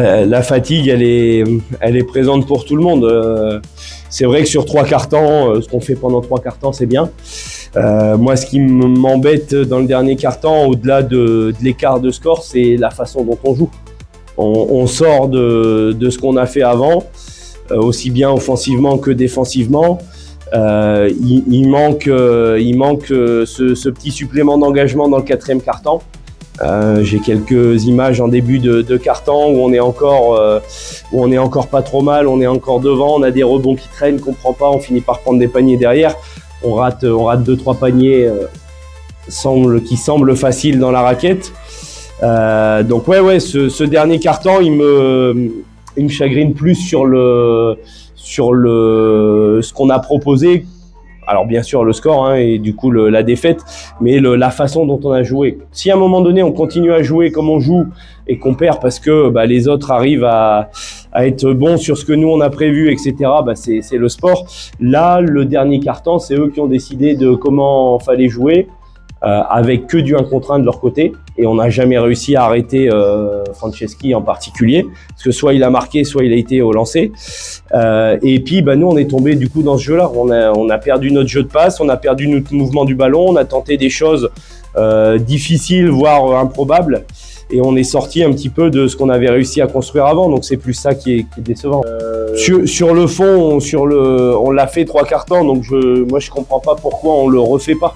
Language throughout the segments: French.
la fatigue, elle est présente pour tout le monde. C'est vrai que sur 3 quarts temps, ce qu'on fait pendant 3 quarts temps, c'est bien. Moi, ce qui m'embête dans le dernier quart temps, au-delà de l'écart de score, c'est la façon dont on joue. On sort de ce qu'on a fait avant, aussi bien offensivement que défensivement. Il manque ce petit supplément d'engagement dans le 4e quart temps. J'ai quelques images en début de quart-temps où on est encore pas trop mal, on est encore devant, on a des rebonds qui traînent, qu'on prend pas, on finit par prendre des paniers derrière. On rate 2-3 paniers qui semblent faciles dans la raquette. Donc ouais, ce dernier quart-temps, il me chagrine plus sur ce qu'on a proposé. Alors bien sûr le score et du coup la défaite, mais la façon dont on a joué. Si à un moment donné on continue à jouer comme on joue et qu'on perd parce que les autres arrivent à être bons sur ce que nous on a prévu, etc., c'est le sport. Là, le dernier quart-temps, c'est eux qui ont décidé de comment fallait jouer, avec que du 1 contre 1 de leur côté, et on n'a jamais réussi à arrêter Franceschi en particulier, parce que soit il a marqué, soit il a été au lancer. Et puis nous on est tombé du coup dans ce jeu-là. On a perdu notre jeu de passe, on a perdu notre mouvement du ballon, on a tenté des choses difficiles, voire improbables, et on est sorti un petit peu de ce qu'on avait réussi à construire avant. Donc c'est plus ça qui est décevant. Sur le fond, on l'a fait 3 quarts temps, donc moi je comprends pas pourquoi on le refait pas.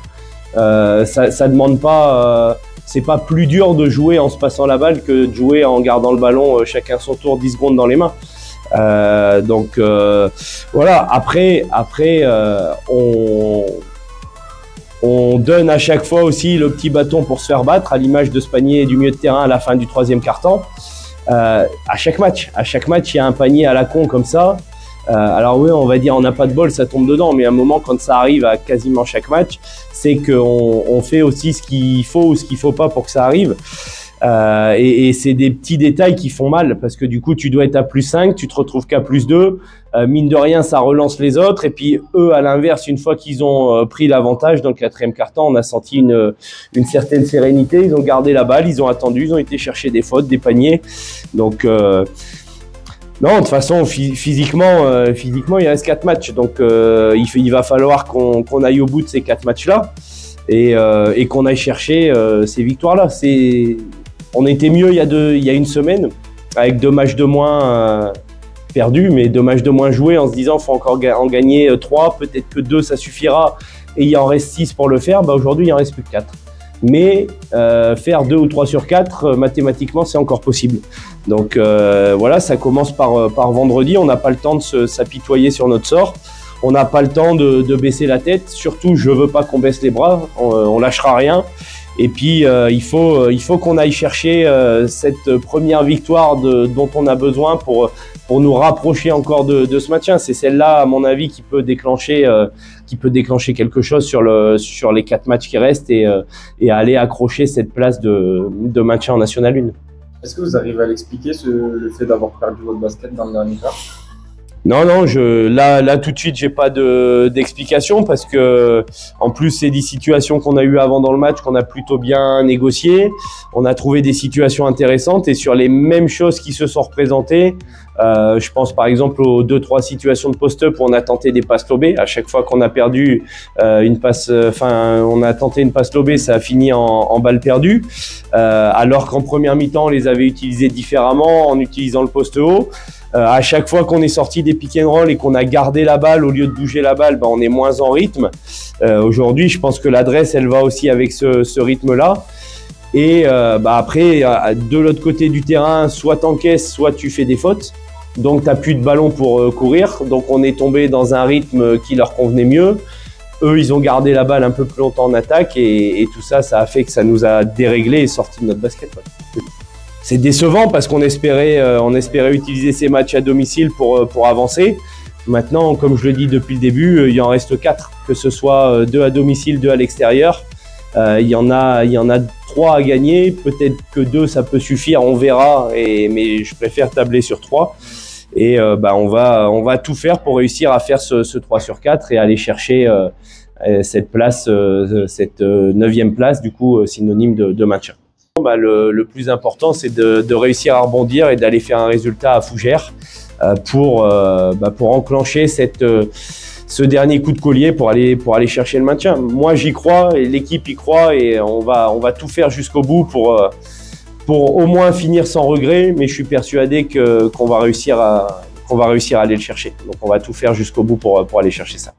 Ça demande pas, c'est pas plus dur de jouer en se passant la balle que de jouer en gardant le ballon chacun son tour 10 secondes dans les mains. Donc voilà, après on donne à chaque fois aussi le petit bâton pour se faire battre, à l'image de ce panier du milieu de terrain à la fin du 3e quart-temps. À chaque match, il y a un panier à la con comme ça. Alors oui, on va dire on n'a pas de bol, ça tombe dedans, mais à un moment quand ça arrive à quasiment chaque match, c'est qu'on fait aussi ce qu'il faut ou ce qu'il faut pas pour que ça arrive. Et c'est des petits détails qui font mal, parce que du coup tu dois être à +5, tu te retrouves qu'à +2, mine de rien ça relance les autres, et puis eux à l'inverse, une fois qu'ils ont pris l'avantage dans le 4e quart-temps, on a senti une certaine sérénité, ils ont gardé la balle, ils ont attendu, ils ont été chercher des fautes, des paniers, donc non, de toute façon, physiquement, il reste 4 matchs. Donc, il va falloir qu'on aille au bout de ces 4 matchs-là et qu'on aille chercher ces victoires-là. On était mieux il y a une semaine, avec 2 matchs de moins perdus, mais 2 matchs de moins joués, en se disant qu'il faut encore en gagner 3, peut-être que 2, ça suffira, et il en reste 6 pour le faire. Aujourd'hui, il en reste plus que 4. Mais faire 2 ou 3 sur 4, mathématiquement, c'est encore possible. Donc voilà, ça commence par vendredi. On n'a pas le temps de s'apitoyer sur notre sort. On n'a pas le temps de baisser la tête. Surtout, je veux pas qu'on baisse les bras. On lâchera rien. Et puis, il faut qu'on aille chercher cette première victoire dont on a besoin pour nous rapprocher encore de ce maintien. C'est celle-là, à mon avis, qui peut déclencher quelque chose sur les 4 matchs qui restent et aller accrocher cette place de maintien en National 1. Est-ce que vous arrivez à l'expliquer, le fait d'avoir perdu votre basket dans le dernier quart? Non, là tout de suite, j'ai pas d'explication, parce que en plus c'est des situations qu'on a eues avant dans le match, qu'on a plutôt bien négociées. On a trouvé des situations intéressantes, et sur les mêmes choses qui se sont représentées, je pense par exemple aux 2-3 situations de post-up où on a tenté des passes lobées. À chaque fois qu'on a perdu on a tenté une passe lobée, ça a fini en balle perdue, alors qu'en première mi-temps on les avait utilisées différemment en utilisant le poste haut. À chaque fois qu'on est sorti des pick and roll et qu'on a gardé la balle au lieu de bouger la balle, on est moins en rythme. Aujourd'hui, je pense que l'adresse, elle va aussi avec ce rythme-là. Et après, de l'autre côté du terrain, soit t'encaisses, soit tu fais des fautes. Donc, t'as plus de ballon pour courir. Donc, on est tombé dans un rythme qui leur convenait mieux. Eux, ils ont gardé la balle un peu plus longtemps en attaque, et tout ça, ça a fait que ça nous a déréglé et sorti de notre basket. Ouais. C'est décevant parce qu'on espérait utiliser ces matchs à domicile pour avancer. Maintenant, comme je le dis depuis le début, il en reste 4, que ce soit 2 à domicile, 2 à l'extérieur. Il y en a 3 à gagner, peut-être que 2 ça peut suffire, on verra, mais je préfère tabler sur 3. Et on va tout faire pour réussir à faire ce 3 sur 4 et aller chercher cette place, cette 9e place, du coup synonyme de maintien. Le plus important, c'est de réussir à rebondir et d'aller faire un résultat à Fougères pour enclencher ce dernier coup de collier pour aller chercher le maintien. Moi, j'y crois et l'équipe y croit et on va tout faire jusqu'au bout pour au moins finir sans regret. Mais je suis persuadé qu'on va réussir à aller le chercher. Donc, on va tout faire jusqu'au bout pour aller chercher ça.